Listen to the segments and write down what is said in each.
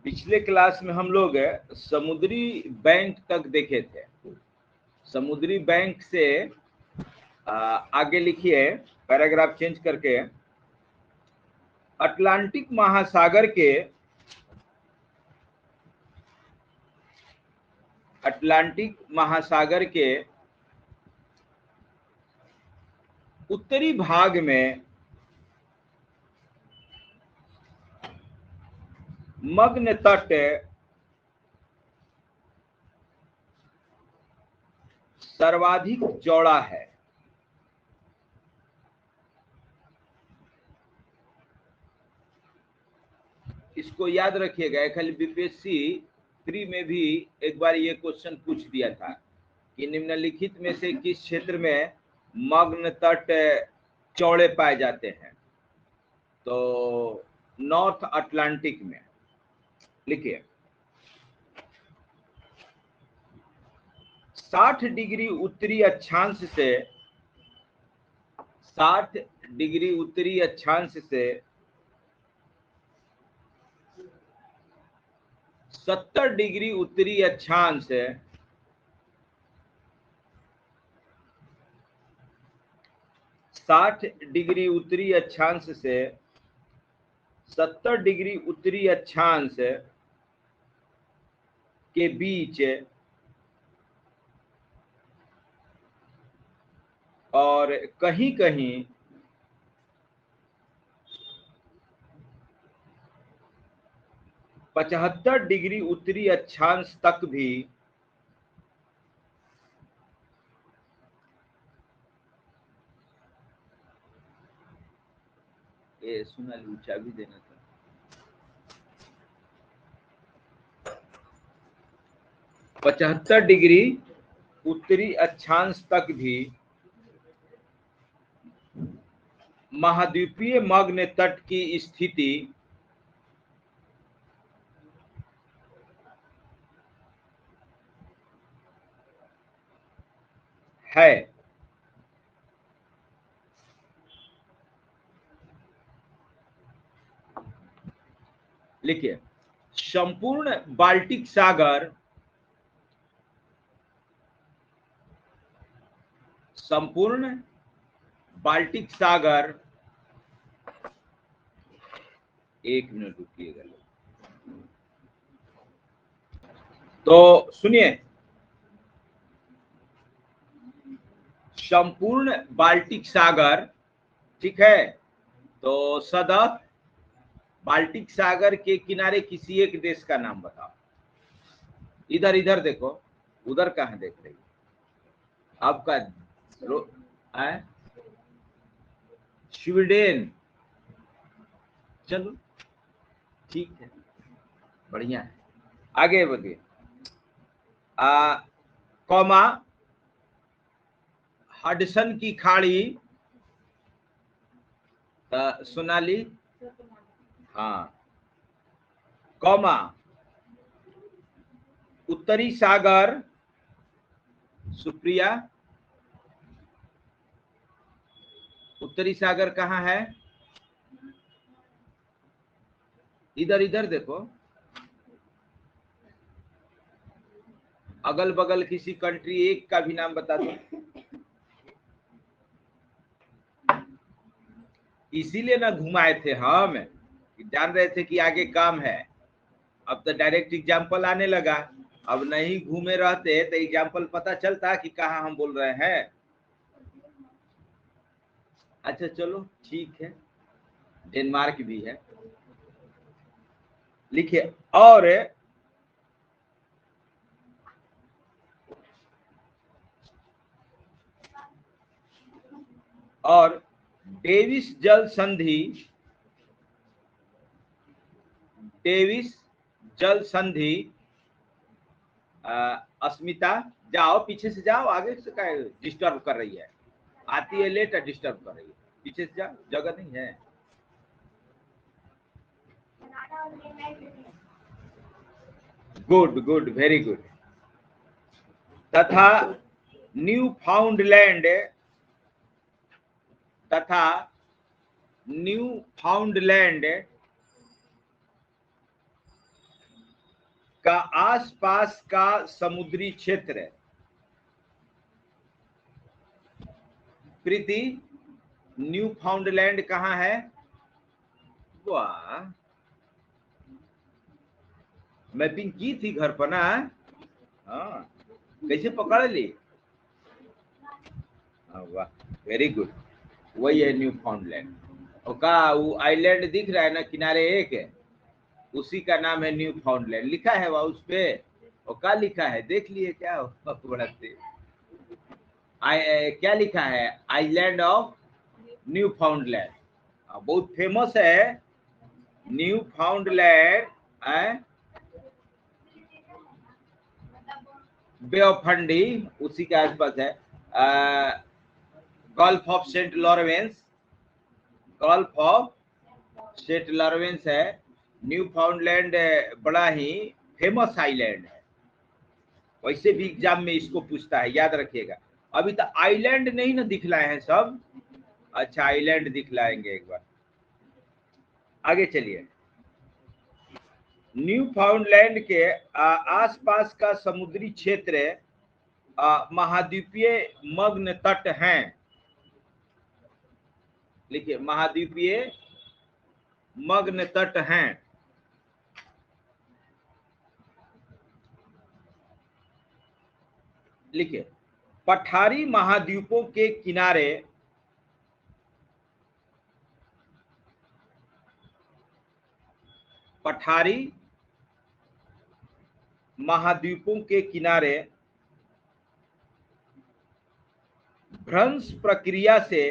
पिछले क्लास में हम लोग समुद्री बैंक तक देखे थे। समुद्री बैंक से आगे लिखिए, पैराग्राफ चेंज करके, अटलांटिक महासागर के उत्तरी भाग में मग्न तट सर्वाधिक चौड़ा है। इसको याद रखिएगा, खाली बीपीएससी 3 में भी एक बार ये क्वेश्चन पूछ दिया था कि निम्नलिखित में से किस क्षेत्र में मग्न तट चौड़े पाए जाते हैं। तो नॉर्थ अटलांटिक में लिखिए, 60 डिग्री उत्तरी अक्षांश से 70 डिग्री उत्तरी अक्षांश 60 डिग्री उत्तरी अक्षांश से 70 डिग्री उत्तरी अक्षांश के बीच और कहीं कहीं 75 डिग्री उत्तरी अक्षांश तक भी सुना ऊंचा भी देना था। 75 डिग्री उत्तरी अक्षांश तक भी महाद्वीपीय मग्न तट की स्थिति है। लिखिए, संपूर्ण बाल्टिक सागर, एक मिनट रुकिएगा। तो सुनिए, संपूर्ण बाल्टिक सागर, ठीक है। तो सदफ बाल्टिक सागर के किनारे किसी एक देश का नाम बताओ। इधर देखो, उधर कहाँ देख रही आपका? स्वीडन। चलो ठीक है, बढ़िया है, आगे बढ़िए। कॉमा हडसन की खाड़ी, सोनाली, हाँ, कॉमा उत्तरी सागर, सुप्रिया, उत्तरी सागर कहाँ है? इधर देखो, अगल बगल किसी कंट्री एक का भी नाम बता दो। इसीलिए ना घुमाए थे हम, जान रहे थे कि आगे काम है। अब तो डायरेक्ट एग्जाम्पल आने लगा। अब नहीं घूमे रहते तो एग्जाम्पल पता चलता कि कहाँ हम बोल रहे हैं। अच्छा चलो ठीक है, डेनमार्क भी है। लिखिए, और डेविस जल संधि अस्मिता, जाओ पीछे से जाओ, आगे से क्या डिस्टर्ब कर रही है? आती है लेट, डिस्टर्ब कर रही है, पीछे से जाओ, जगह नहीं है। Good, very good. तथा न्यू फाउंडलैंड का आसपास का समुद्री क्षेत्र। प्रीति, न्यू फाउंडलैंड कहाँ है? वाह, मैपिंग की थी घर पर ना? हाँ, कैसे पकड़ ली? वाह, वेरी गुड, वही है न्यू फाउंडलैंड। और का वो आइलैंड दिख रहा है ना किनारे एक है, उसी का नाम है न्यू फाउंडलैंड, लिखा है वह उस पे। और क्या लिखा है देख लिए क्या? बड़ा से क्या लिखा है? आइलैंड ऑफ न्यू फाउंडलैंड, बहुत फेमस है Newfoundland. Bay of Fundy उसी के आसपास है। Gulf of Saint Lawrence, Gulf of Saint Lawrence है। न्यू फाउंडलैंड बड़ा ही फेमस आइलैंड है, वैसे भी एग्जाम में इसको पूछता है, याद रखिएगा। अभी तो आइलैंड नहीं ना दिखलाए हैं सब। अच्छा, आइलैंड दिखलाएंगे एक बार। आगे चलिए। न्यू फाउंडलैंड के आसपास का समुद्री क्षेत्र महाद्वीपीय मग्न तट हैं। लिखिए, महाद्वीपीय मग्न तट हैं। लिखिए, पठारी महाद्वीपों के किनारे पठारी महाद्वीपों के किनारे भ्रंश प्रक्रिया से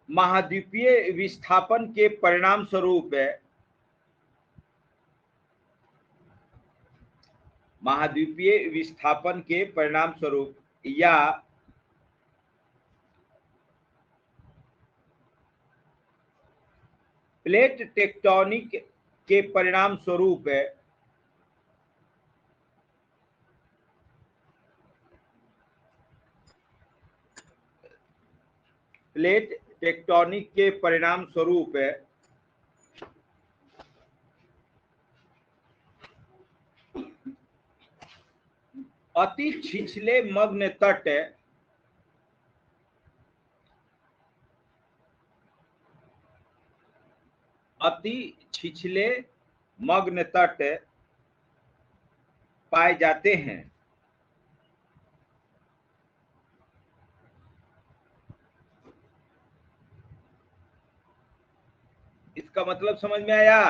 महाद्वीपीय विस्थापन के परिणाम स्वरूप महाद्वीपीय विस्थापन के परिणाम स्वरूप या प्लेट टेक्टोनिक के परिणाम स्वरूप प्लेट टेक्टोनिक के परिणाम स्वरूप अति छिछले मग्न तट अति छिछले मग्न तट पाए जाते हैं। इसका मतलब समझ में आया?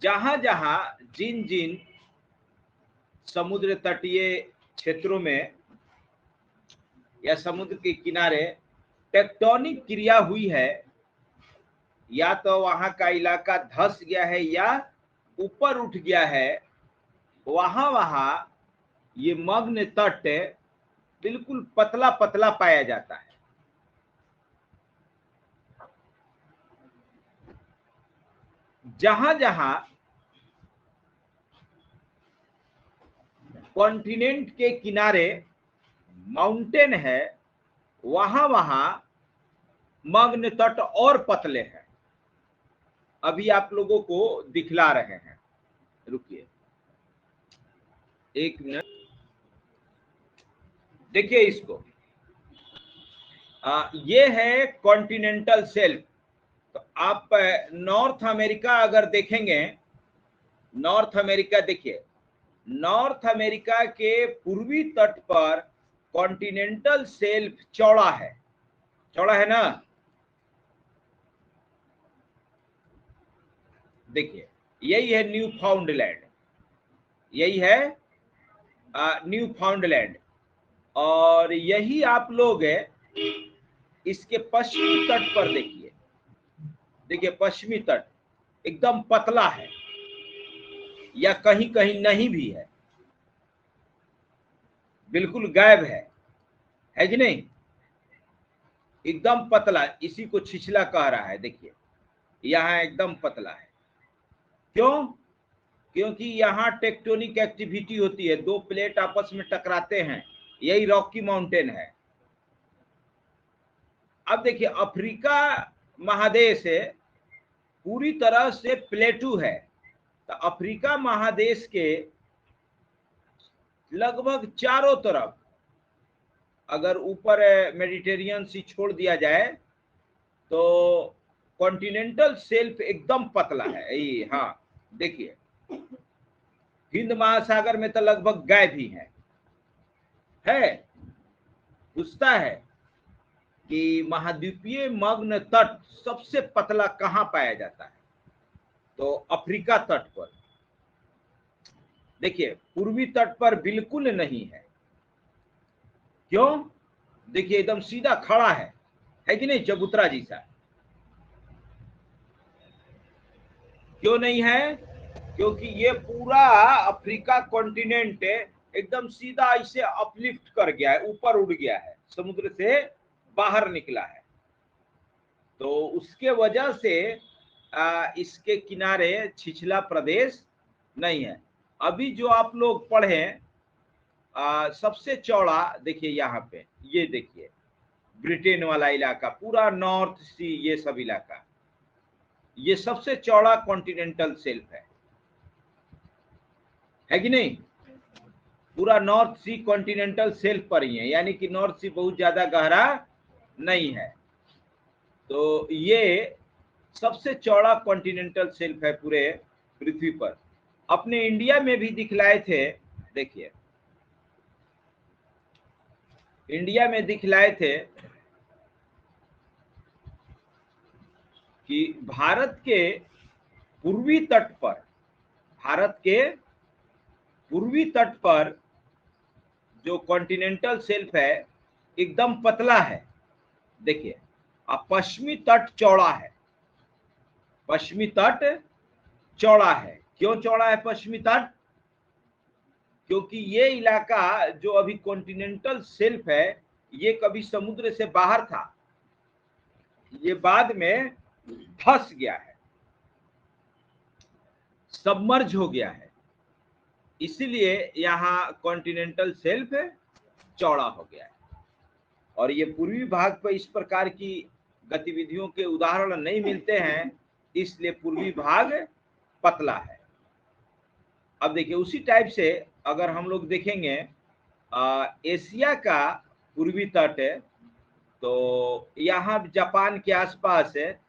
जहां जहां जिन जिन समुद्र तटीय क्षेत्रों में या समुद्र के किनारे टेक्टोनिक क्रिया हुई है, या तो वहां का इलाका धंस गया है या ऊपर उठ गया है, वहां वहां ये मग्न तट बिल्कुल पतला पतला पाया जाता है। जहां जहां कॉन्टिनेंट के किनारे माउंटेन है, वहां वहां मग्न तट और पतले हैं। अभी आप लोगों को दिखला रहे हैं, रुकिए एक मिनट, देखिए इसको। ये है कॉन्टिनेंटल शेल्फ। तो आप नॉर्थ अमेरिका अगर देखेंगे, नॉर्थ अमेरिका देखिए, नॉर्थ अमेरिका के पूर्वी तट पर कॉन्टिनेंटल शेल्फ चौड़ा है, चौड़ा है ना? देखिए, यही है न्यू फाउंडलैंड, यही है न्यू फाउंडलैंड। और यही आप लोग इसके पश्चिमी तट पर देखिए, देखिए पश्चिमी तट एकदम पतला है, या कहीं कहीं नहीं भी है, बिल्कुल गायब है कि नहीं? एकदम पतला, इसी को छिछला कह रहा है। देखिए यहाँ एकदम पतला है, क्यों? क्योंकि यहाँ टेक्टोनिक एक्टिविटी होती है, दो प्लेट आपस में टकराते हैं, यही रॉकी माउंटेन है। अब देखिए अफ्रीका महादेश है पूरी तरह से प्लेटू है, तो अफ्रीका महादेश के लगभग चारों तरफ अगर ऊपर मेडिटेरियन सी छोड़ दिया जाए तो कॉन्टिनेंटल शेल्फ एकदम पतला है। ये हाँ देखिए हिंद महासागर में तो लगभग गायब ही है। पूछता है कि महाद्वीपीय मग्न तट सबसे पतला कहां पाया जाता है, तो अफ्रीका तट पर। देखिए पूर्वी तट पर बिल्कुल नहीं है। क्यों? देखिए एकदम सीधा खड़ा है कि नहीं, चबूतरा जैसा। क्यों नहीं है? क्योंकि ये पूरा अफ्रीका कॉन्टिनेंट एकदम सीधा इसे अपलिफ्ट कर गया है, ऊपर उड़ गया है, समुद्र से बाहर निकला है। तो उसके वजह से इसके किनारे छिछला प्रदेश नहीं है। अभी जो आप लोग पढ़े सबसे चौड़ा देखिए यहाँ पे, ये देखिए ब्रिटेन वाला इलाका, पूरा नॉर्थ सी, ये सब इलाका, ये सबसे चौड़ा कॉन्टिनेंटल शेल्फ है कि नहीं? पूरा नॉर्थ सी कॉन्टिनेंटल शेल्फ पर ही है, यानी कि नॉर्थ सी बहुत ज्यादा गहरा नहीं है। तो ये सबसे चौड़ा कॉन्टिनेंटल शेल्फ है पूरे पृथ्वी पर। अपने इंडिया में भी दिखलाए थे, देखिए इंडिया में दिखलाए थे कि भारत के पूर्वी तट पर, भारत के पूर्वी तट पर जो कॉन्टिनेंटल शेल्फ है एकदम पतला है। देखिए अब पश्चिमी तट चौड़ा है, पश्चिमी तट चौड़ा है। क्यों चौड़ा है पश्चिमी तट? क्योंकि ये इलाका जो अभी कॉन्टिनेंटल शेल्फ है ये कभी समुद्र से बाहर था, ये बाद में फंस गया है, सबमर्ज हो गया है, इसलिए यहाँ कॉन्टिनेंटल शेल्फ चौड़ा हो गया है। और ये पूर्वी भाग पर इस प्रकार की गतिविधियों के उदाहरण नहीं मिलते हैं, इसलिए पूर्वी भाग पतला है। अब देखिए उसी टाइप से अगर हम लोग देखेंगे एशिया का पूर्वी तट है, तो यहाँ जापान के आसपास है,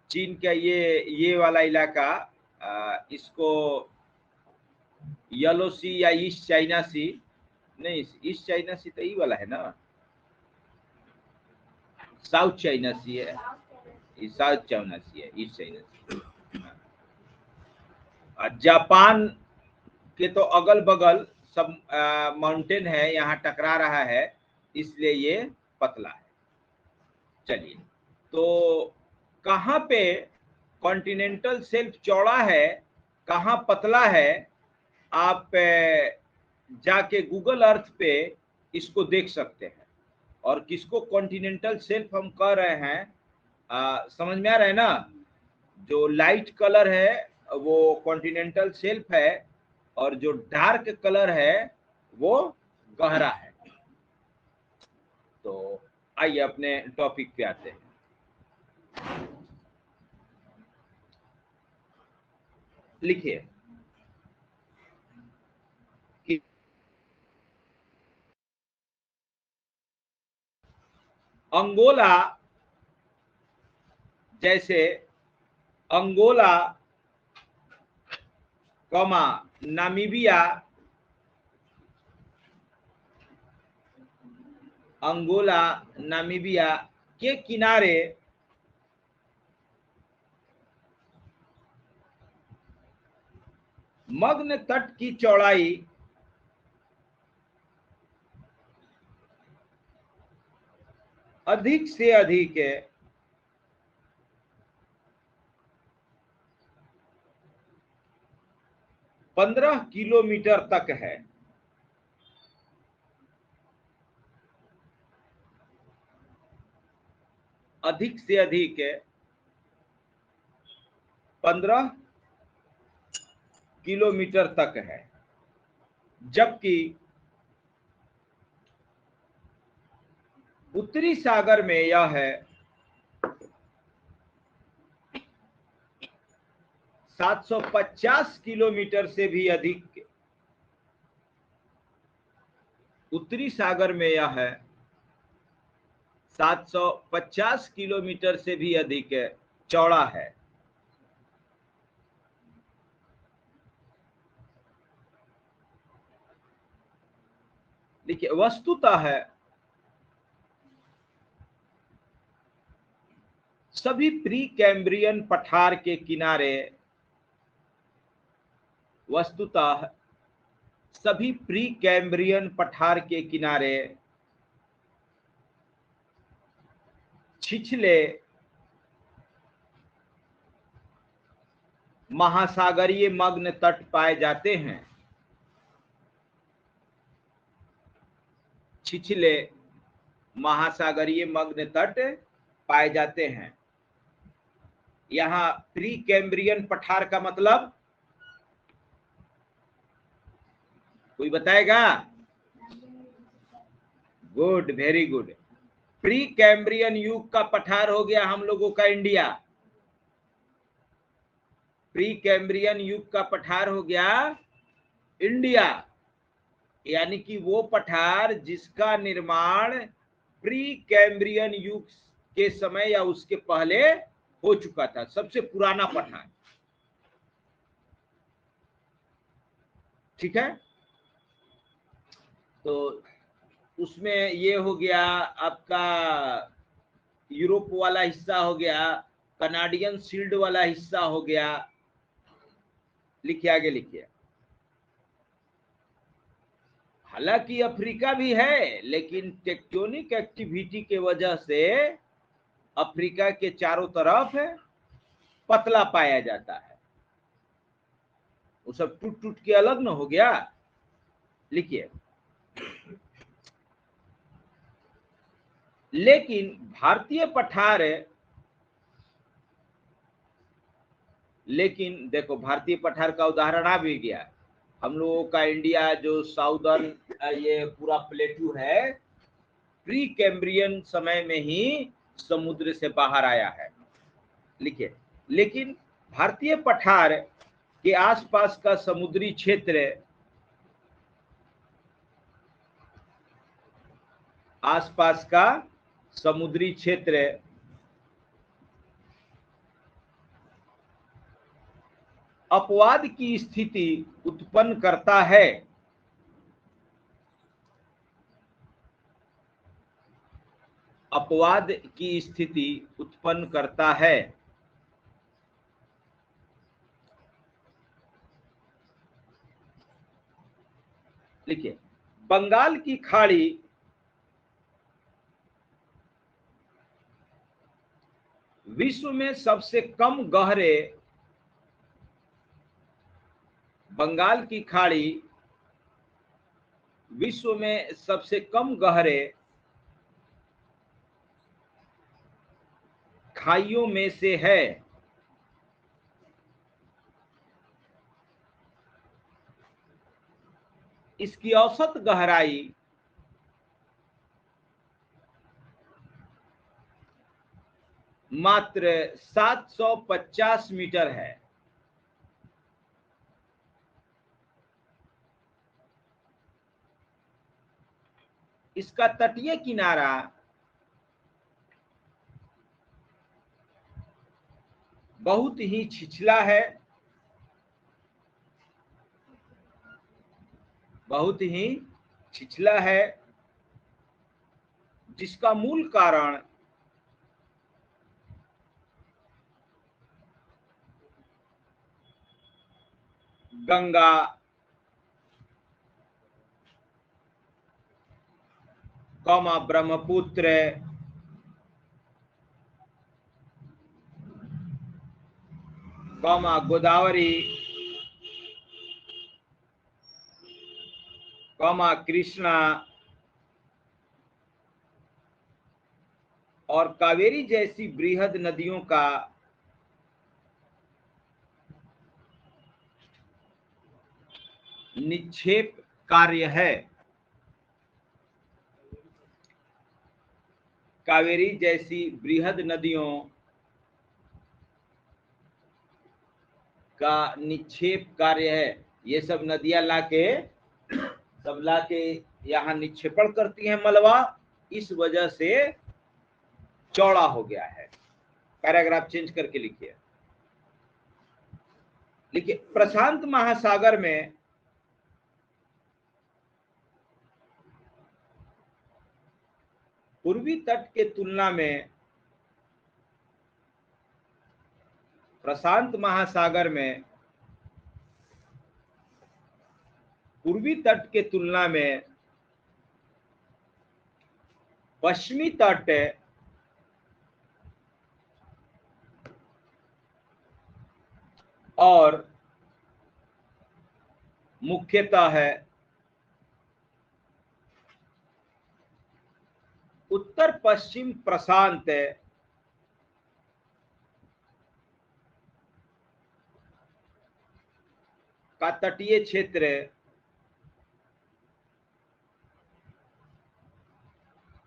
चीन का ये वाला इलाका, इसको येलो सी या ईस्ट चाइना सी, नहीं ईस्ट चाइना सी तो ये वाला है ना, साउथ चाइना सी है, साउथ चाइना सी है, ईस्ट चाइना सी। जापान के तो अगल बगल सब माउंटेन है, यहाँ टकरा रहा है, इसलिए ये पतला है। चलिए तो कहाँ पे कॉन्टिनेंटल शेल्फ चौड़ा है, कहाँ पतला है, आप जाके गूगल अर्थ पे इसको देख सकते हैं। और किसको कॉन्टिनेंटल शेल्फ हम कह रहे हैं, समझ में आ रहा है ना? जो लाइट कलर है वो कॉन्टिनेंटल शेल्फ है, और जो डार्क कलर है वो गहरा है। तो आइए अपने टॉपिक पे आते हैं। लिखिए कि अंगोला, जैसे अंगोला, कमा नामीबिया, अंगोला नामीबिया के किनारे मग्न तट की चौड़ाई अधिक से अधिक 15 किलोमीटर तक है। अधिक से अधिक 15 किलोमीटर तक है, जबकि उत्तरी सागर में यह है 750 किलोमीटर से भी अधिक। उत्तरी सागर में यह है 750 किलोमीटर से भी अधिक चौड़ा है। देखिए, वस्तुतः है सभी प्री कैम्ब्रियन पठार के किनारे, वस्तुतः सभी प्री कैम्ब्रियन पठार के किनारे छिछले महासागरीय मग्न तट पाए जाते हैं। छिछले महासागरीय मग्न तट पाए जाते हैं। यहां प्री कैम्ब्रियन पठार का मतलब कोई बताएगा? Good, very good. Pre Cambrian युग का पठार हो गया हम लोगों का इंडिया। प्री कैम्ब्रियन युग का पठार हो गया इंडिया, यानी कि वो पठार जिसका निर्माण प्री कैम्ब्रियन युग के समय या उसके पहले हो चुका था, सबसे पुराना पठार। ठीक है, तो उसमें ये हो गया आपका यूरोप वाला हिस्सा हो गया, कनाडियन शील्ड वाला हिस्सा हो गया। लिखिए, आगे लिखिए। हालांकि अफ्रीका भी है, लेकिन टेक्टोनिक एक्टिविटी के वजह से अफ्रीका के चारों तरफ पतला पाया जाता है। वो सब टूट टूट के अलग न हो गया। लिखिए, लेकिन भारतीय पठार, लेकिन देखो भारतीय पठार का उदाहरण आ भी गया। हम लोगों का इंडिया जो साउदर्न ये पूरा प्लेटू है, प्री कैम्ब्रियन समय में ही समुद्र से बाहर आया है। लिखिए, लेकिन भारतीय पठार के आसपास का समुद्री क्षेत्र, आसपास का समुद्री क्षेत्र अपवाद की स्थिति उत्पन्न करता है। अपवाद की स्थिति उत्पन्न करता है। लिखिए, बंगाल की खाड़ी विश्व में सबसे कम गहरे, बंगाल की खाड़ी विश्व में सबसे कम गहरे खाइयों में से है। इसकी औसत गहराई मात्र 750 मीटर है। इसका तटीय किनारा बहुत ही छिछला है, बहुत ही छिछला है, जिसका मूल कारण गंगा, ब्रह्मपुत्र, गोदावरी, कृष्णा और कावेरी जैसी बृहद नदियों का निक्षेप कार्य है। कावेरी जैसी बृहद नदियों का निक्षेप कार्य है। ये सब नदियां लाके यहाँ निक्षेपण करती हैं मलबा, इस वजह से चौड़ा हो गया है। पैराग्राफ चेंज करके लिखिए। प्रशांत महासागर में पूर्वी तट के तुलना में प्रशांत महासागर में पूर्वी तट के तुलना में पश्चिमी तट और मुख्यतः है उत्तर पश्चिम प्रशांत का तटीय क्षेत्र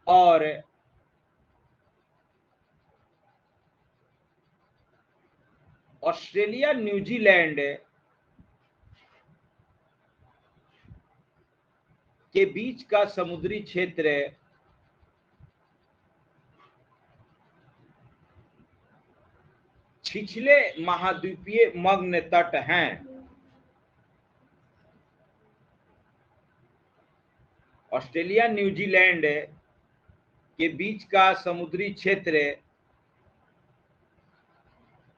और ऑस्ट्रेलिया न्यूजीलैंड के बीच का समुद्री क्षेत्र छिछले महाद्वीपीय मग्न तट हैं। ऑस्ट्रेलिया न्यूजीलैंड के बीच का समुद्री क्षेत्र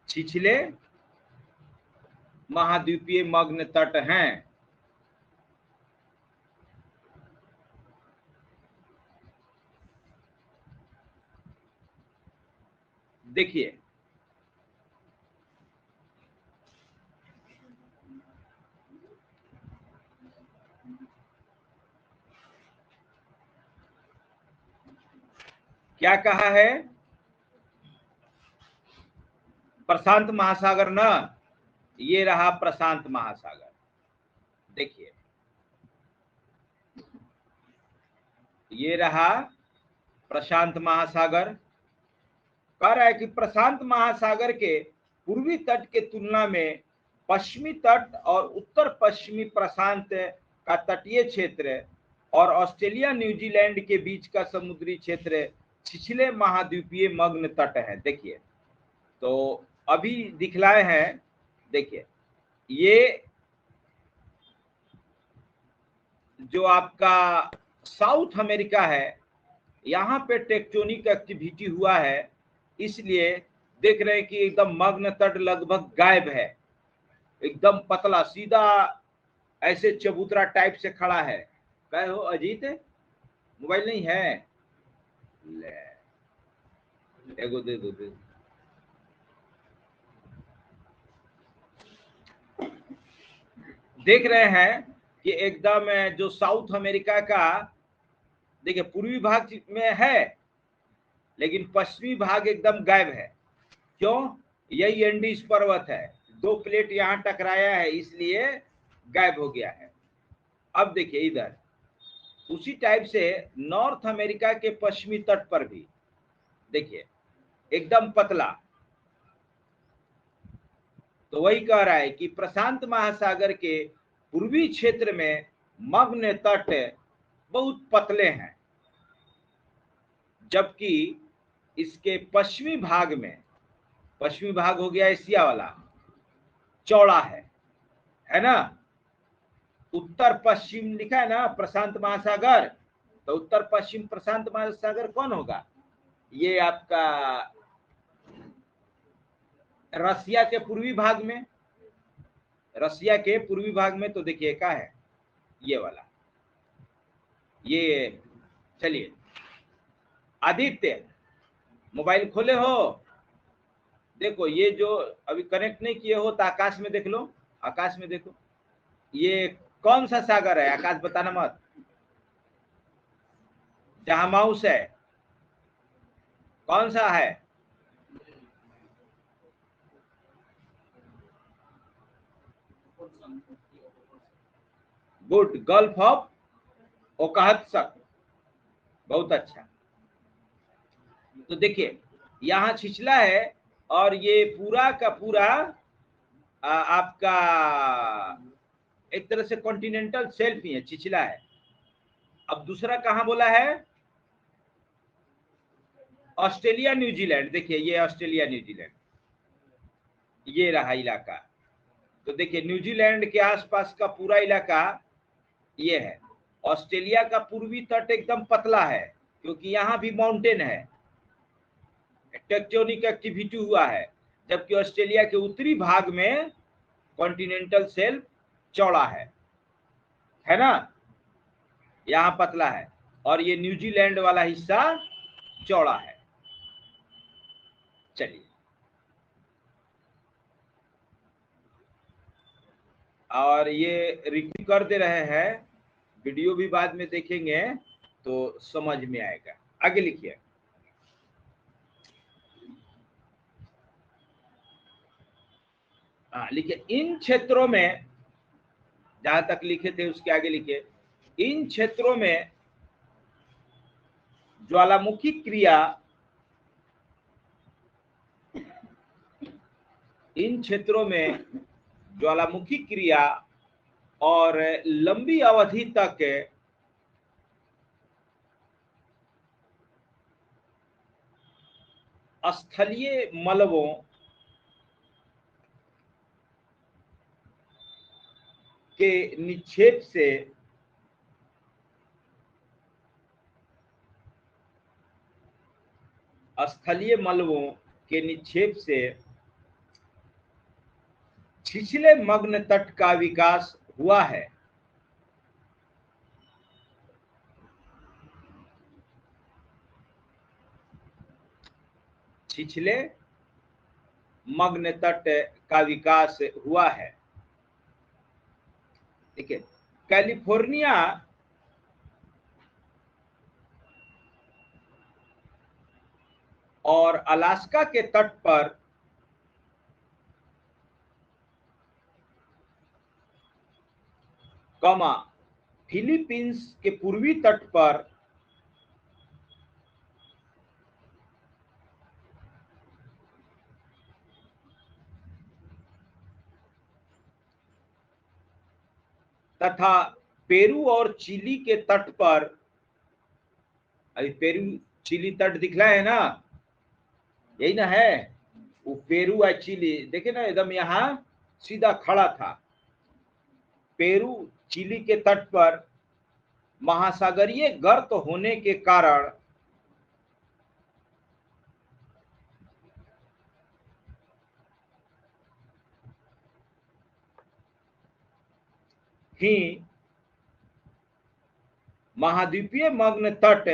छिछले महाद्वीपीय मग्न तट हैं। देखिए, क्या कहा है? प्रशांत महासागर ना, ये रहा प्रशांत महासागर। देखिए, ये रहा प्रशांत महासागर। कह रहा है कि प्रशांत महासागर के पूर्वी तट के तुलना में पश्चिमी तट और उत्तर पश्चिमी प्रशांत का तटीय क्षेत्र और ऑस्ट्रेलिया न्यूजीलैंड के बीच का समुद्री क्षेत्र छिछले महाद्वीपीय मग्न तट है। देखिए, तो अभी दिखलाए हैं। देखिए, ये जो आपका साउथ अमेरिका है, यहाँ पे टेक्टोनिक एक्टिविटी हुआ है, इसलिए देख रहे हैं कि एकदम मग्न तट लगभग गायब है, एकदम पतला सीधा ऐसे चबूतरा टाइप से खड़ा है। कहे हो अजीत, मोबाइल नहीं है? ले एगो दे दो, दे दो। देख रहे हैं कि एकदम जो साउथ अमेरिका का, देखिए पूर्वी भाग में है लेकिन पश्चिमी भाग एकदम गायब है। क्यों? यही एंडीज पर्वत है, दो प्लेट यहां टकराया है इसलिए गायब हो गया है। अब देखिए इधर उसी टाइप से नॉर्थ अमेरिका के पश्चिमी तट पर भी देखिए एकदम पतला। तो वही कह रहा है कि प्रशांत महासागर के पूर्वी क्षेत्र में मग्न तट बहुत पतले हैं, जबकि इसके पश्चिमी भाग में, पश्चिमी भाग हो गया एशिया वाला, चौड़ा है ना। उत्तर पश्चिम लिखा है ना प्रशांत महासागर, तो उत्तर पश्चिम प्रशांत महासागर कौन होगा? ये आपका रसिया के पूर्वी भाग में, रसिया के पूर्वी भाग में। तो देखिए क्या है ये वाला, ये चलिए आदित्य मोबाइल खोले हो, देखो ये जो अभी कनेक्ट नहीं किए हो तो आकाश में देख लो, आकाश में देखो ये कौन सा सागर है, आकाश बताना मत। जहां माउस है कौन सा है? गुड, गल्फ ऑफ ओकाहत्सक, बहुत अच्छा। तो देखिए यहाँ छिछला है और ये पूरा का पूरा आपका एक तरह से कॉन्टिनेंटल शेल्फ ही है, छिछला है। अब दूसरा कहाँ बोला है? Australia New Zealand. देखिए ये ऑस्ट्रेलिया न्यूजीलैंड, ये रहा इलाका। तो देखिए न्यूजीलैंड के आसपास का पूरा इलाका ये है। ऑस्ट्रेलिया का पूर्वी तट एकदम पतला है क्योंकि यहाँ भी माउंटेन है, टेक्टोनिक एक्टिविटी हुआ है, जबकि ऑस्ट्रेलिया के उत्तरी भाग में कॉन्टिनेंटल शेल्फ चौड़ा है ना, यहाँ पतला है, और ये न्यूजीलैंड वाला हिस्सा चौड़ा है। चलिए और ये रिकॉर्ड कर दे रहे हैं, वीडियो भी बाद में देखेंगे तो समझ में आएगा। आगे लिखिए। लिखिए इन क्षेत्रों में, जहां तक लिखे थे उसके आगे लिखिए, इन क्षेत्रों में ज्वालामुखी क्रिया, इन क्षेत्रों में ज्वालामुखी क्रिया और लंबी अवधि तक स्थलीय मलबों के निक्षेप से स्थलीय मलबों के निक्षेप से छिछले मग्न तट का विकास हुआ है। छिछले मग्न तट का विकास हुआ है। ठीक है, कैलिफोर्निया और अलास्का के तट पर कमा फिलीपींस के पूर्वी तट पर तथा पेरू और चिली के तट पर, अभी पेरू चिली तट दिखला है ना, यही ना है वो पेरू और चिली, देखे ना एकदम यहाँ सीधा खड़ा था। पेरू चिली के तट पर महासागरीय गर्त होने के कारण ही महाद्वीपीय मग्न तट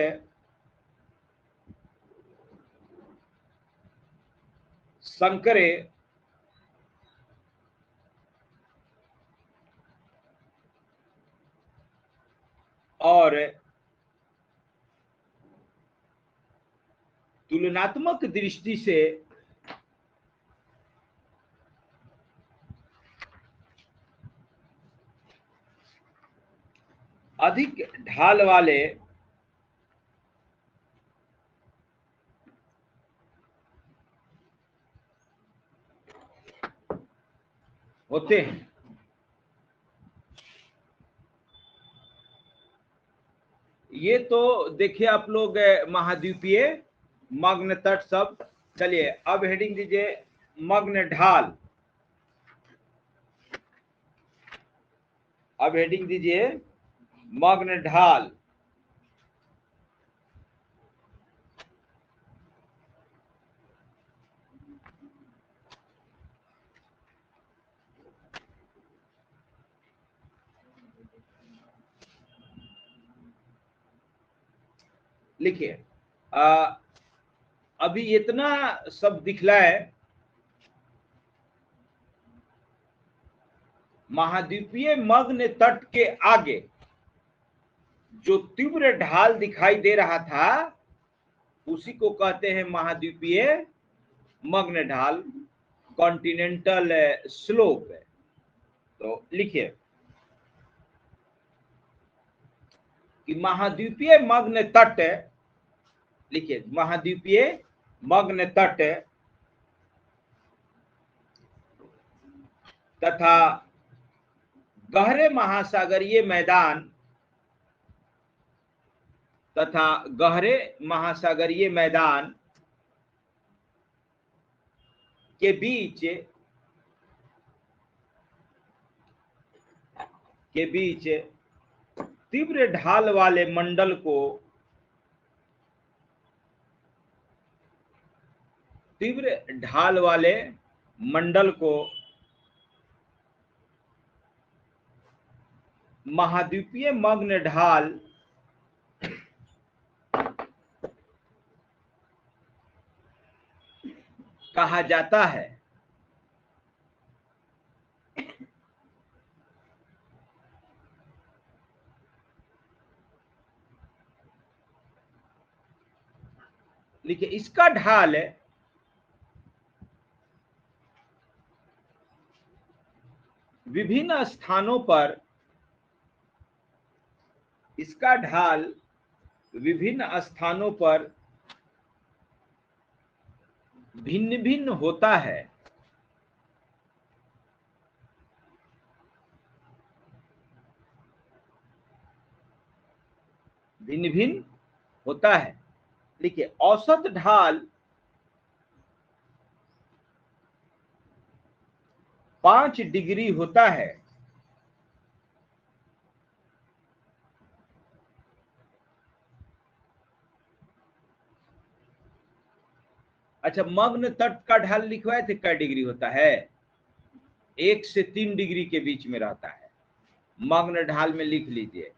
संकरे और तुलनात्मक दृष्टि से अधिक ढाल वाले होते हैं। ये तो देखिए आप लोग महाद्वीपीय मग्न तट सब। चलिए अब हेडिंग दीजिए मग्न ढाल। अब हेडिंग दीजिए मग्न ढाल। लिखिए अभी इतना सब दिखलाए, महाद्वीपीय मग्न तट के आगे जो तीव्र ढाल दिखाई दे रहा था उसी को कहते हैं महाद्वीपीय मग्न ढाल, कॉन्टिनेंटल स्लोप। तो लिखिए कि महाद्वीपीय मग्न तट लिखिए, महाद्वीपीय मग्न तट तथा गहरे महासागरीय मैदान के बीच तीव्र ढाल वाले मंडल को महाद्वीपीय मग्न ढाल कहा जाता है। देखिए, इसका ढाल विभिन्न स्थानों पर भिन्न भिन्न होता है। देखिए, औसत ढाल 5 डिग्री होता है। अच्छा, मग्न तट का ढाल लिखवाए थे, क्या डिग्री होता है? 1 से 3 डिग्री के बीच में रहता है। मग्न ढाल में लिख लीजिए।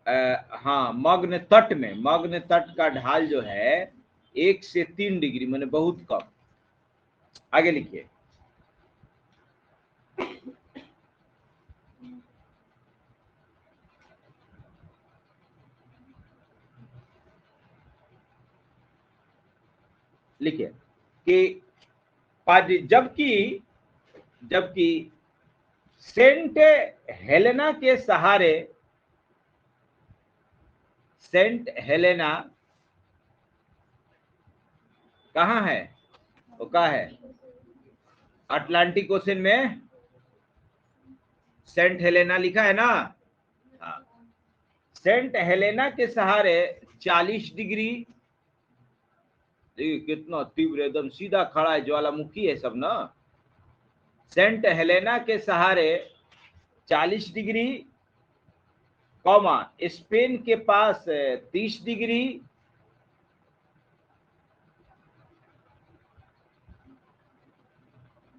हाँ, मग्न तट का ढाल जो है 1 से 3 डिग्री, माने बहुत कम। आगे लिखिए। लिखिए कि जबकि सेंट हेलेना कहाँ है? वो कहाँ है? अटलांटिक ओशन में सेंट हेलेना लिखा है ना? हाँ, सेंट हेलेना के सहारे 40 डिग्री, कितना तीव्र, एकदम सीधा खड़ा है, ज्वालामुखी है सब ना। सेंट हेलेना के सहारे 40 डिग्री, स्पेन के पास 30 डिग्री,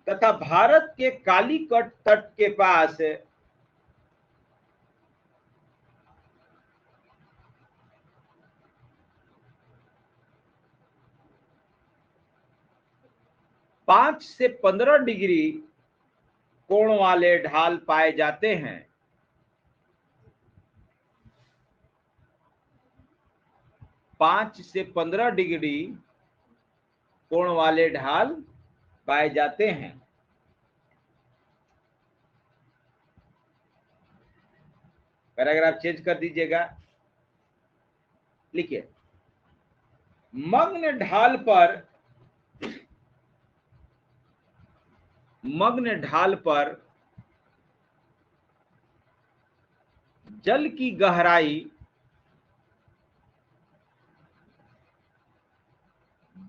तथा भारत के कालीकट तट के पास 5 से 15 डिग्री कोण वाले ढाल पाए जाते हैं। 5 से 15 डिग्री कोण वाले ढाल पाए जाते हैं। पैराग्राफ चेंज कर दीजिएगा। लिखिए, मग्न ढाल पर जल की गहराई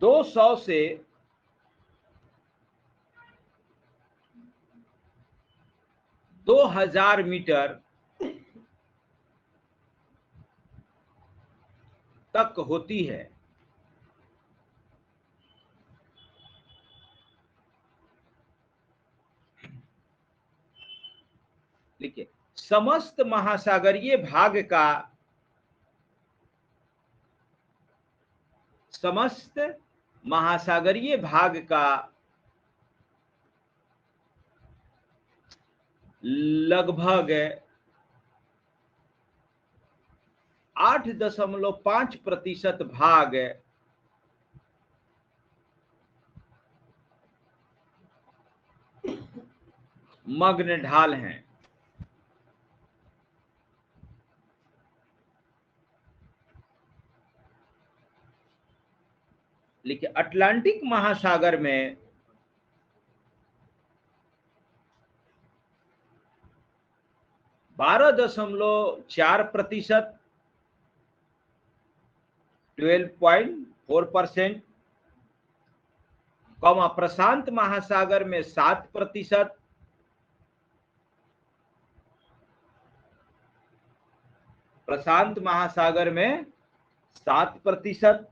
200 से 2000 मीटर तक होती है। लिखिए, समस्त महासागरीय भाग का लगभग 8.5% भाग मग्न ढाल हैं। लिखिए अटलांटिक महासागर में 12.4%, 12.4%, प्रशांत महासागर में 7%, प्रशांत महासागर में 7%,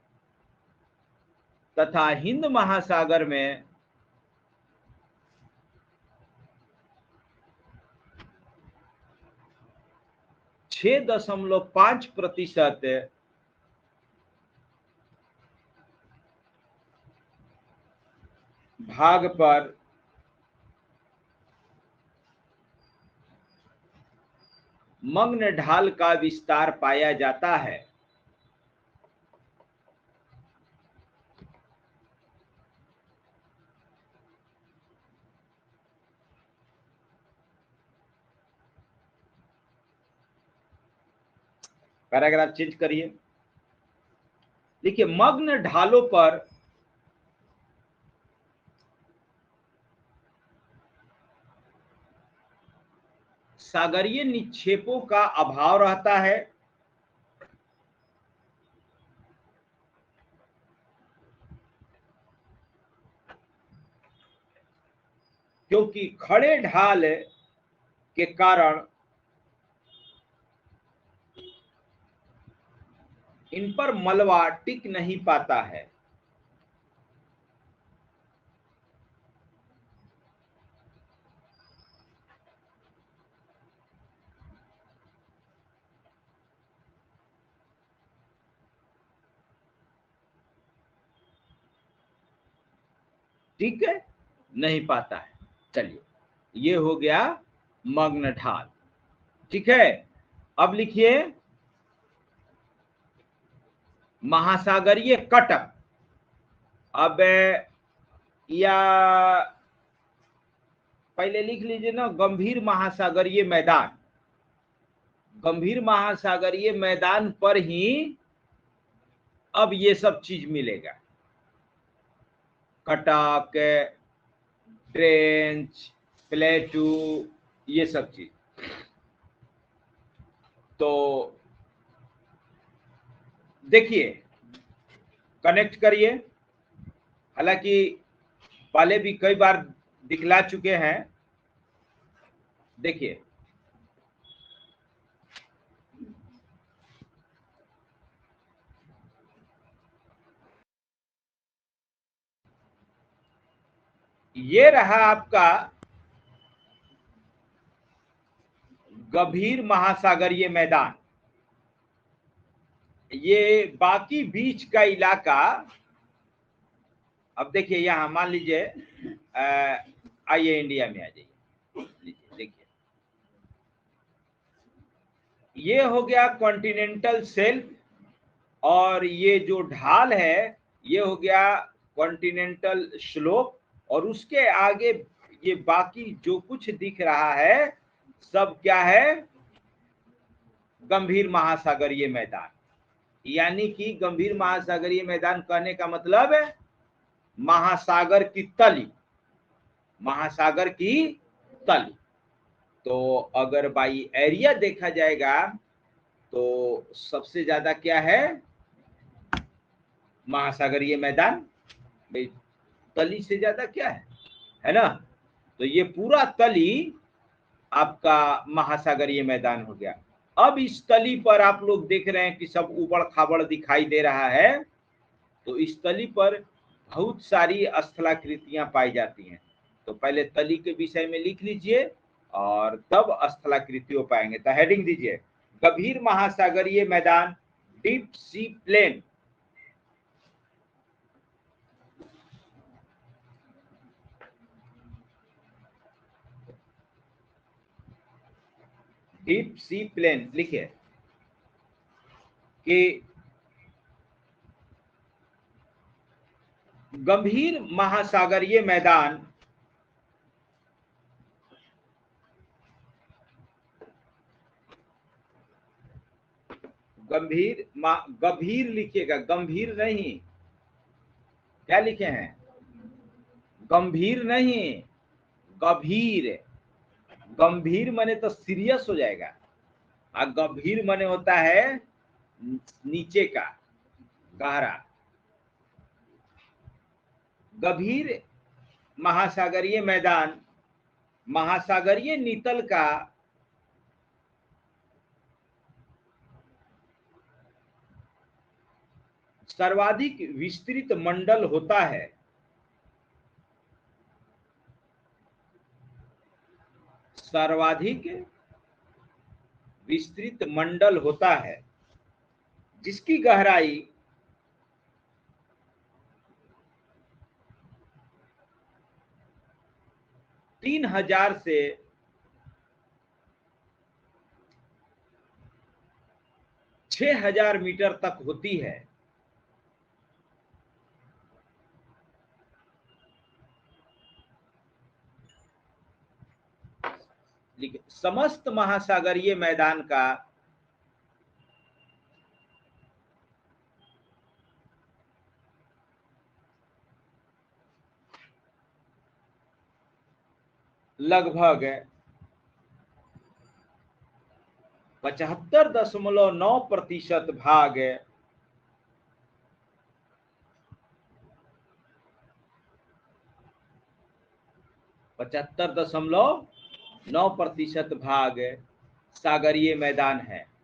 तथा हिंद महासागर में 6.5% भाग पर मग्न ढाल का विस्तार पाया जाता है। पैराग्राफ चेंज करिए, देखिए मग्न ढालों पर सागरीय निक्षेपों का अभाव रहता है, क्योंकि खड़े ढाल के कारण इन पर मलबा टिक नहीं पाता है। ठीक है, नहीं पाता है। चलिए, ये हो गया मग्न ढाल। ठीक है, अब लिखिए महासागरीय कटक। अब या पहले लिख लीजिए ना, गंभीर महासागरीय मैदान। गंभीर महासागरीय मैदान पर ही अब ये सब चीज मिलेगा, कटक, ट्रेंच, प्लेटू, ये सब चीज। तो देखिए, कनेक्ट करिए, हालांकि पहले भी कई बार दिखला चुके हैं। देखिए ये रहा आपका गंभीर महासागरीय मैदान। ये बाकी बीच का इलाका, अब देखिए यहां मान लीजिए, आइए इंडिया में आ जाइए, देखिए ये हो गया कॉन्टिनेंटल शेल्फ, और ये जो ढाल है ये हो गया कॉन्टिनेंटल स्लोप, और उसके आगे ये बाकी जो कुछ दिख रहा है सब क्या है, गंभीर महासागरीय मैदान। यानी कि गंभीर महासागरीय मैदान कहने का मतलब है महासागर की तली, महासागर की तली। तो अगर बाई एरिया देखा जाएगा तो सबसे ज्यादा क्या है, महासागरीय मैदान। भाई तली से ज्यादा क्या है ना। तो ये पूरा तली आपका महासागरीय मैदान हो गया। अब इस तली पर आप लोग देख रहे हैं कि सब उबड़ खाबड़ दिखाई दे रहा है, तो इस तली पर बहुत सारी स्थलाकृतियां पाई जाती हैं। तो पहले तली के विषय में लिख लीजिए और तब स्थलाकृतियों पाएंगे। तो हेडिंग दीजिए, गंभीर महासागरीय मैदान, deep sea plain. Deep sea plain लिखिए कि गंभीर महासागरीय मैदान गंभीर लिखिएगा, गंभीर नहीं, क्या लिखे हैं? गंभीर नहीं, गंभीर। गंभीर माने तो सीरियस हो जाएगा, और गंभीर माने होता है नीचे का, गहरा। गंभीर महासागरीय मैदान महासागरीय नीतल का सर्वाधिक विस्तृत मंडल होता है। सर्वाधिक विस्तृत मंडल होता है जिसकी गहराई 3000 से 6000 मीटर तक होती है। समस्त महासागरीय मैदान का लगभग 75.9% भाग 75.9% भाग सागरीय मैदान है।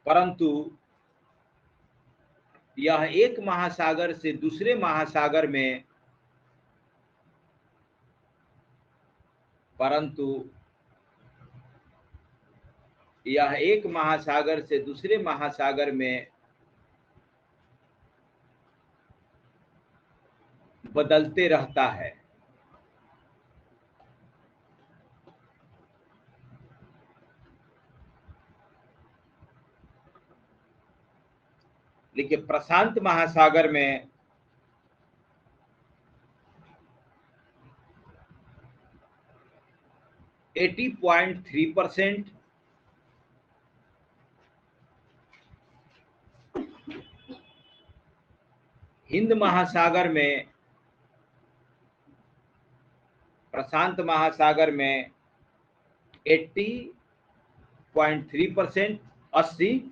परंतु यह एक महासागर से दूसरे महासागर में परंतु यह एक महासागर से दूसरे महासागर में बदलते रहता है। लेकिन प्रशांत महासागर में 80.3%, हिंद महासागर में प्रशांत महासागर में 80.3%, 80,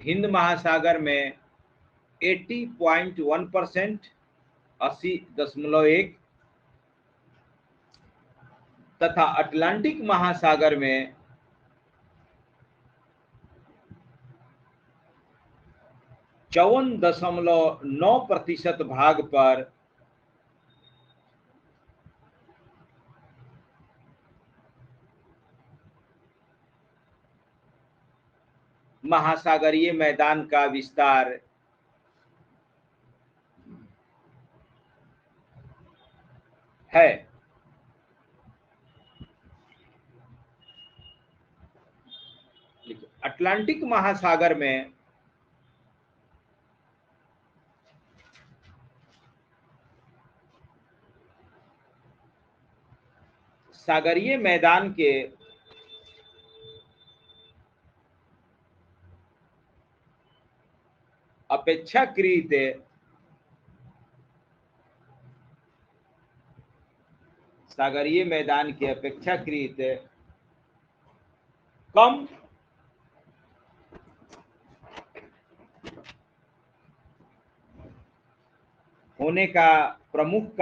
हिंद महासागर में 80.1%, 80.1, तथा अटलांटिक महासागर में 54.9% भाग पर महासागरीय मैदान का विस्तार है। अटलांटिक महासागर में सागरीय मैदान के अपेक्षाकृत सागरीय मैदान के अपेक्षाकृत कम होने का प्रमुख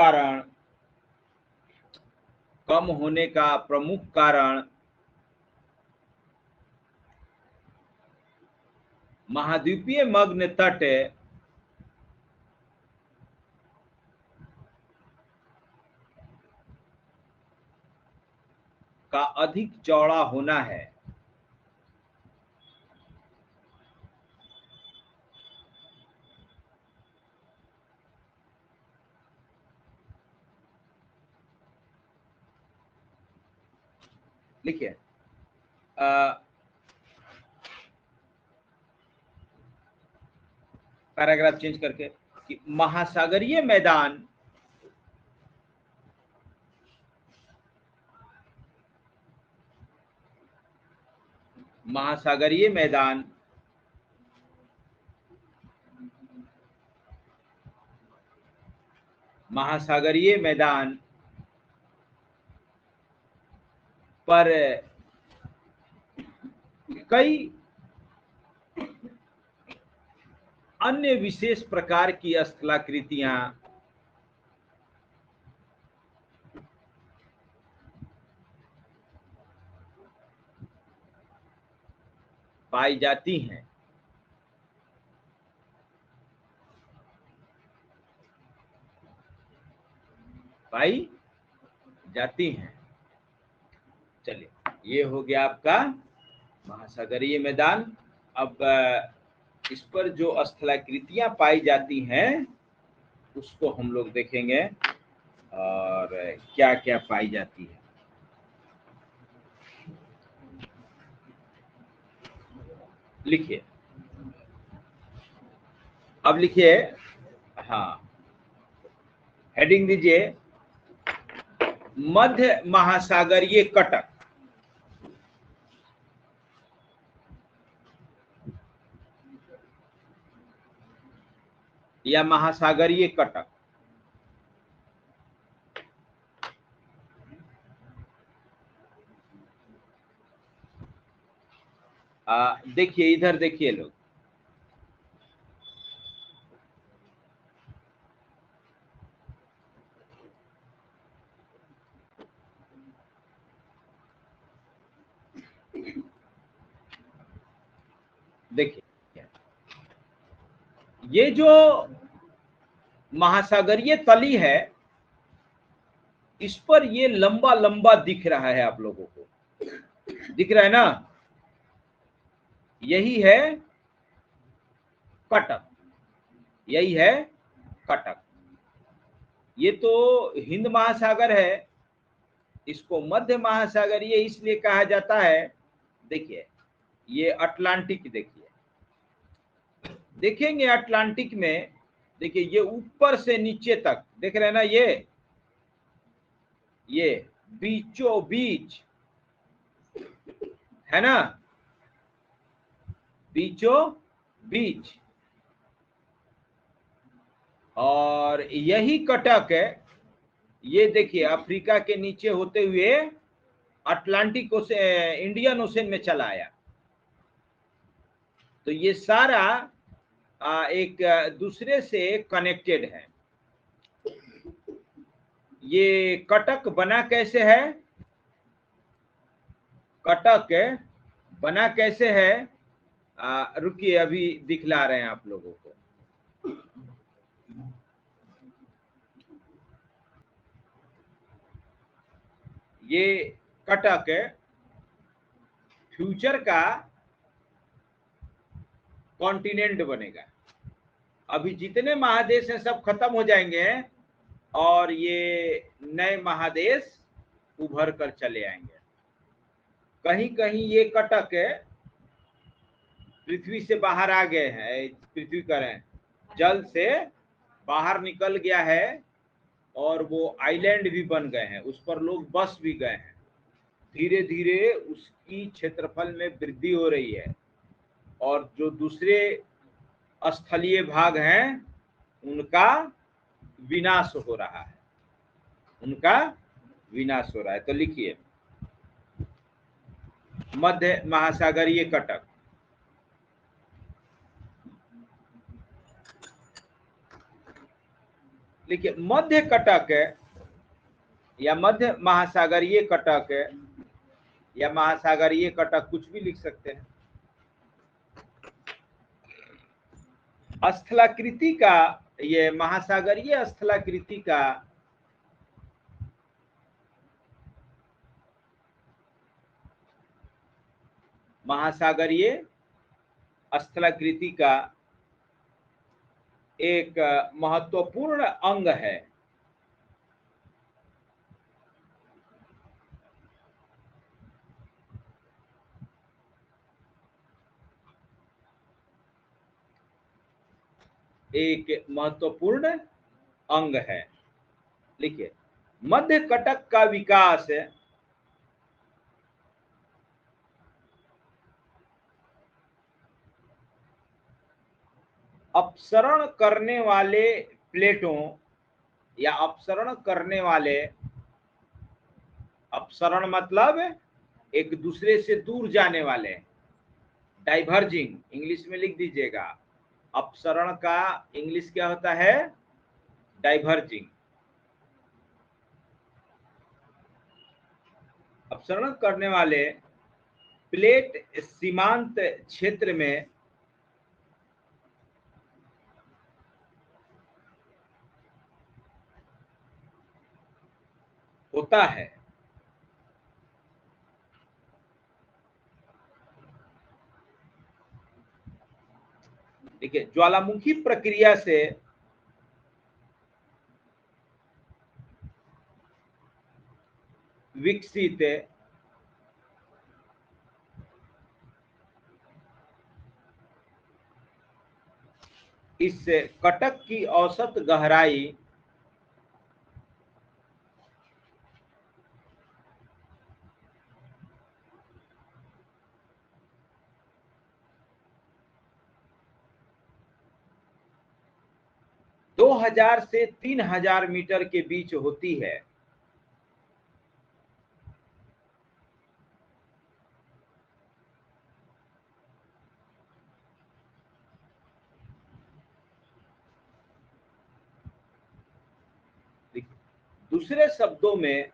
कारण महाद्वीपीय मग्न तट का अधिक चौड़ा होना है। लिखिए, पैराग्राफ चेंज करके कि महासागरीय मैदान महासागरीय मैदान महासागरीय मैदान पर कई अन्य विशेष प्रकार की स्थलाकृतियां पाई जाती हैं। पाई जाती हैं। चलिए, ये हो गया आपका महासागरीय मैदान। अब इस पर जो स्थलाकृतियां पाई जाती हैं उसको हम लोग देखेंगे और क्या क्या पाई जाती है। लिखिए, अब लिखिए, हाँ, हेडिंग दीजिए मध्य महासागरीय कटक। या महासागरीय कटक। देखिए, इधर देखिए लोग, देखिए ये जो महासागरीय तली है इस पर ये लंबा लंबा दिख रहा है, आप लोगों को दिख रहा है ना, यही है कटक, यही है कटक। ये तो हिंद महासागर है, इसको मध्य महासागरीय इसलिए कहा जाता है। देखिए ये अटलांटिक, देखिए, देखेंगे अटलांटिक में, देखिए ये ऊपर से नीचे तक देख रहे हैं ना, ये बीचों बीच है ना, बीचों बीच। और यही कटक है, ये देखिए अफ्रीका के नीचे होते हुए अटलांटिक ओशन, इंडियन ओशन में चला आया। तो ये सारा एक दूसरे से कनेक्टेड है। ये कटक बना कैसे है, कटक बना कैसे है, रुकिए अभी दिखला रहे हैं आप लोगों को। ये कटक फ्यूचर का कॉन्टिनेंट बनेगा। अभी जितने महादेश हैं सब खत्म हो जाएंगे और ये नए महादेश उभर कर चले आएंगे। कहीं कहीं ये कटक पृथ्वी से बाहर आ गए हैं, पृथ्वी करें जल से बाहर निकल गया है और वो आइलैंड भी बन गए हैं, उस पर लोग बस भी गए हैं। धीरे धीरे उसकी क्षेत्रफल में वृद्धि हो रही है और जो दूसरे स्थलीय भाग हैं उनका विनाश हो रहा है, उनका विनाश हो रहा है। तो लिखिए मध्य महासागरीय कटक। लिखिए मध्य कटक या मध्य महासागरीय कटक या महासागरीय कटक, कुछ भी लिख सकते हैं। स्थलाकृति का, ये महासागरीय स्थलाकृति का महासागरीय स्थलाकृति का एक महत्वपूर्ण अंग है। एक महत्वपूर्ण अंग है। लिखिए मध्य कटक का विकास अपसरण करने वाले प्लेटों या अपसरण करने वाले, अपसरण मतलब एक दूसरे से दूर जाने वाले, डाइवर्जिंग इंग्लिश में लिख दीजिएगा। अपसरण का इंग्लिश क्या होता है? डाइवर्जिंग। अपसरण करने वाले प्लेट सीमांत क्षेत्र में होता है। देखिए, ज्वालामुखी प्रक्रिया से विकसित इस कटक की औसत गहराई दो 2000 से 3000 मीटर के बीच होती है। दूसरे शब्दों में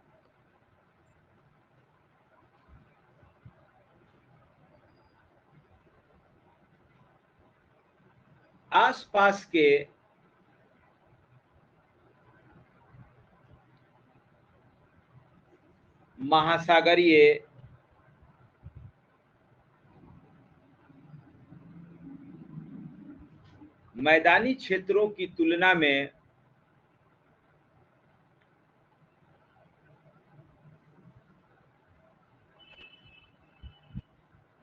आसपास के महासागरीय मैदानी क्षेत्रों की तुलना में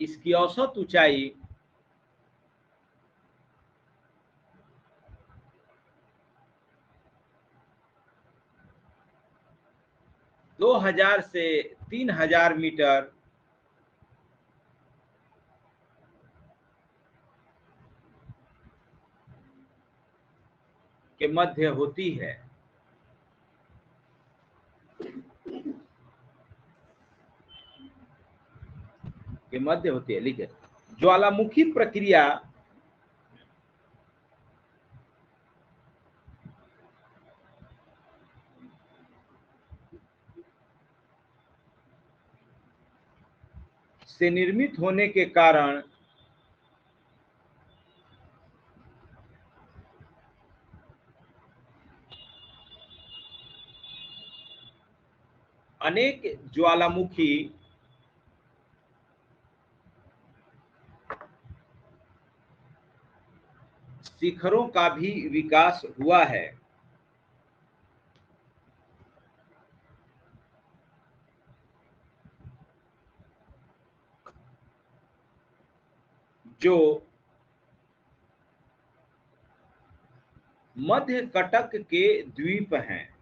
इसकी औसत ऊंचाई 2000 से 3000 मीटर के मध्य होती है। लिखिए, ज्वालामुखी प्रक्रिया से निर्मित होने के कारण अनेक ज्वालामुखी शिखरों का भी विकास हुआ है, जो मध्य कटक के द्वीप हैं।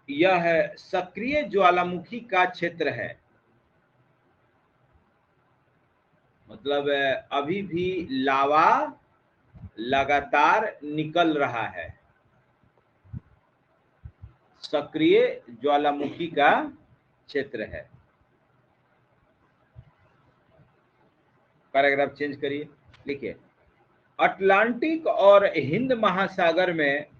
यह सक्रिय ज्वालामुखी का क्षेत्र है, मतलब अभी भी लावा लगातार निकल रहा है। सक्रिय ज्वालामुखी का क्षेत्र है। पैराग्राफ चेंज करिए, लिखिए, अटलांटिक और हिंद महासागर में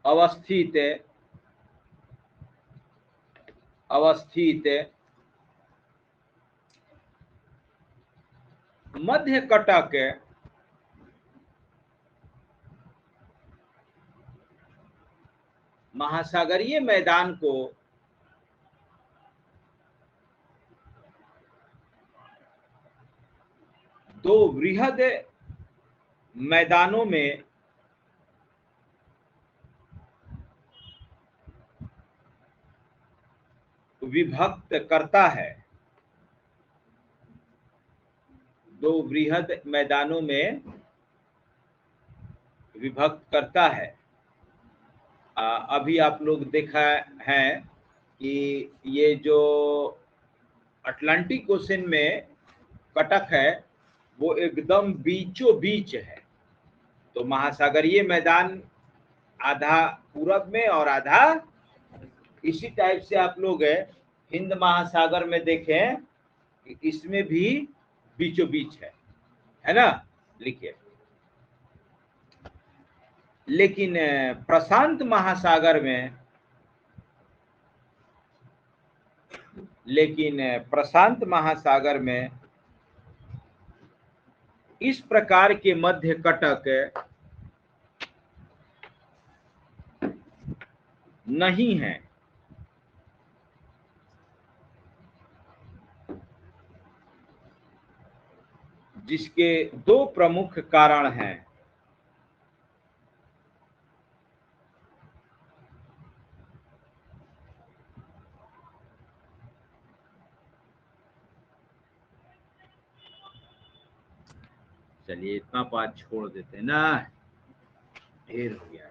अवस्थित मध्य कटक महासागरीय मैदान को दो वृहद मैदानों में विभक्त करता है। दो बृहद मैदानों में विभक्त करता है। अभी आप लोग देखा है कि ये जो अटलांटिक ओशन में कटक है वो एकदम बीचों बीच है। तो महासागरीय मैदान आधा पूरब में और आधा, इसी टाइप से आप लोग हिंद महासागर में देखें कि इसमें भी बीचों बीच है ना। लिखिए, लेकिन प्रशांत महासागर में, इस प्रकार के मध्य कटक नहीं है। जिसके दो प्रमुख कारण हैं। चलिए इतना बात छोड़ देते हैं ना, ढेर हो गया।